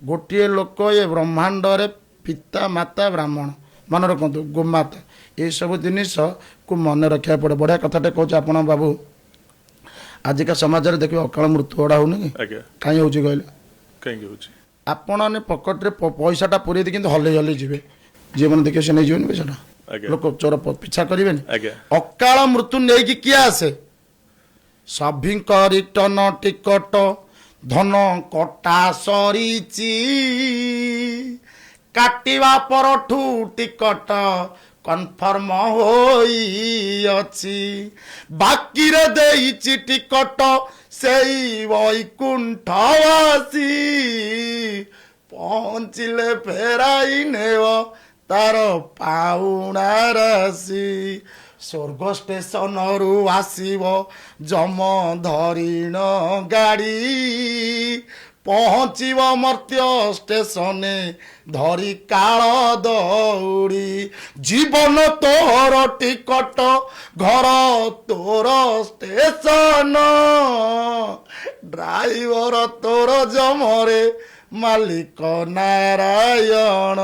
गोटे लोक ये ब्रह्मांड पिता माता ब्राह्मण मन रखु गोमाता ये सब जिनिस को मन रखा पड़े बढ़िया कथाटे कौच आप बाबू आजिका समाज देखिए अकाल मृत्यु गुड़ा होनी कहीं हो कहले आपण पकेट्रे पैसाटा पूरे कि हल्ले हल्ले जी जी मैंने देखिए से नहीं जीवन पैसा लोक चोर पिछा करें अकाल मृत्यु नहीं कि किए आसे सभी रिटर्न टिकट धन कटा सरीची काटिवा परठू टिकट कन्फर्म होइछि बाकी रे देइछि टिकट सेई वैकुंठवासी पहुँचिले फेराई नेव तार पाउणा राशि स्वर्ग स्टेशन रु आसीब जम धरिण गाड़ी पहुँचब मर्त्य स्टेशन धरी काल दौड़ी जीवन तोर टिकट घर तोर स्टेशन ड्राइवर तोर जमरे मालिक नारायण।